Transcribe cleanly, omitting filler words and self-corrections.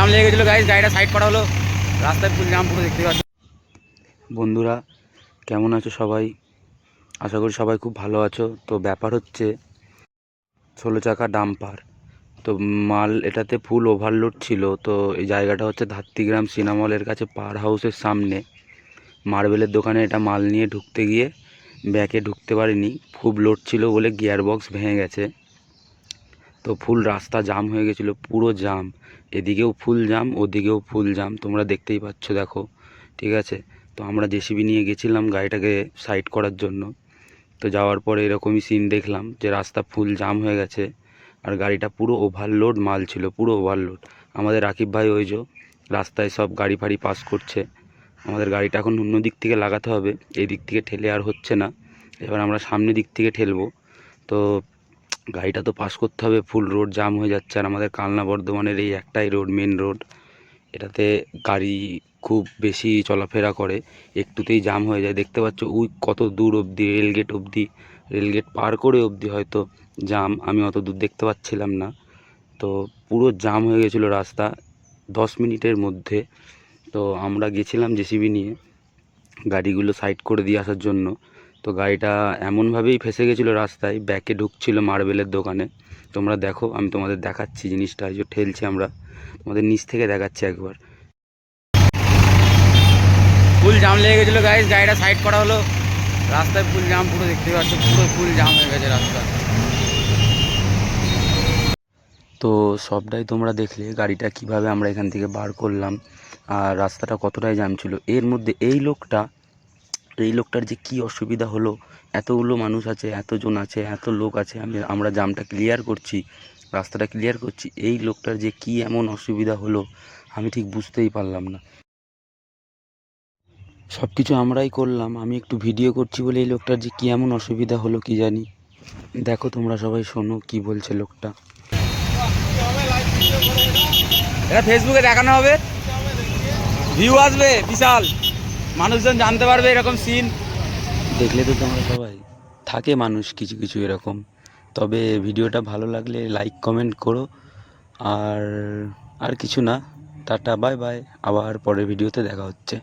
জাম লেগে গেছিলো গাইস, গাড়িটা সাইড করা হলো, রাস্তায় ফুল জাম পুরো দেখতে পাচ্ছ। বন্ধুরা কেমন আছো সবাই? আশা করি সবাই খুব ভালো আছো। তো ব্যাপার হচ্ছে 16 চাকা ডাম্পার, তো মাল এটাতে ফুল ওভারলোড ছিল। তো এই জায়গাটা হচ্ছে ধাত্রীগ্রাম সিনেমলের কাছে পার হাউসের সামনে। মার্বেলের দোকানে এটা মাল নিয়ে ঢুকতে গিয়ে ব্যাকে ঢুকতে পারিনি, খুব লোড ছিল বলে গিয়ার বক্স ভেঙে গেছে। তো ফুল রাস্তা জাম হয়ে গেছিলো, পুরো জাম, এদিকেও ফুল জাম ওদিকেও ফুল জাম, তোমরা দেখতেই পাচ্ছ, দেখো ঠিক আছে। তো আমরা জেসিবি নিয়ে গেছিলাম গাড়িটাকে সাইড করার জন্য। তো যাওয়ার পরে এরকমই সিন দেখলাম যে রাস্তা ফুল জাম হয়ে গেছে আর গাড়িটা পুরো ওভারলোড মাল ছিল, পুরো ওভারলোড। আমাদের রাকিব ভাই ওই যে রাস্তায় সব গাড়ি ফাড়ি পাস করছে, আমাদের গাড়িটা এখন অন্য দিক থেকে লাগাতে হবে, এই দিক থেকে ঠেলে আর হচ্ছে না, এবার আমরা সামনের দিক থেকে ঠেলবো। তো গাড়িটা তো পাস করতে হবে, ফুল রোড জাম হয়ে যাচ্ছে। আর আমাদের কালনা বর্ধমানের এই একটাই রোড, মেন রোড, এটাতে গাড়ি খুব বেশি চলাফেরা করে, একটুতেই জাম হয়ে যায়। দেখতে পাচ্ছ ওই কত দূর অবধি, রেলগেট অবধি, রেলগেট পার করে অবধি হয়তো জাম, আমি অত দূর দেখতে পাচ্ছিলাম না। তো পুরো জাম হয়ে গেছিলো রাস্তা 10 মিনিটের মধ্যে। তো আমরা গেছিলাম জেসিবি নিয়ে গাড়িগুলো সাইড করে দিয়ে আসার জন্য। তো গাড়িটা এমনভাবেই ফেসে গেছিলো রাস্তায়, ব্যাকে ঢুকছিল মার্বেলের দোকানে। তোমরা দেখো, আমি তোমাদের দেখাচ্ছি জিনিসটা, এই যে ঠেলছি আমরা, তোমাদের নিচ থেকে দেখাচ্ছি একবার। ফুল জাম লেগে গেছিলো গাইস, গাড়িটা সাইড করা হলো, রাস্তায় ফুল জাম পুরো দেখতে পাচ্ছ, পুরো ফুল জাম হয়ে গেছে রাস্তা। তো সবটাই তোমরা দেখলে, গাড়িটা কিভাবে আমরা এখান থেকে বার করলাম আর রাস্তাটা কতটাই জ্যাম ছিল। এর মধ্যে এই লোকটার যে কি অসুবিধা হলো, এতগুলো মানুষ আছে, এতজন আছে, এত লোক আছে, আমরা জামটা ক্লিয়ার করছি, রাস্তাটা ক্লিয়ার করছি, এই লোকটার যে কি এমন অসুবিধা হলো আমি ঠিক বুঝতেই পারলাম না। সব কিছু আমরাই করলাম, আমি একটু ভিডিও করছি বলে এই লোকটার যে কি এমন অসুবিধা হলো কি জানি। দেখো তোমরা সবাই, শোনো কি বলছে লোকটা। এটা ফেসবুকে দেখানো হবে, ভিউ আসবে বিশাল, মানুষজন জানতে পারবে এরকম সিন। দেখলে তো তোমরা সবাই, থাকে মানুষ কিছু কিছু এরকম। তবে ভিডিওটা ভালো লাগলে লাইক কমেন্ট করো। আর আর কিছু না, টাটা বাই বাই, আবার পরের ভিডিওতে দেখা হচ্ছে।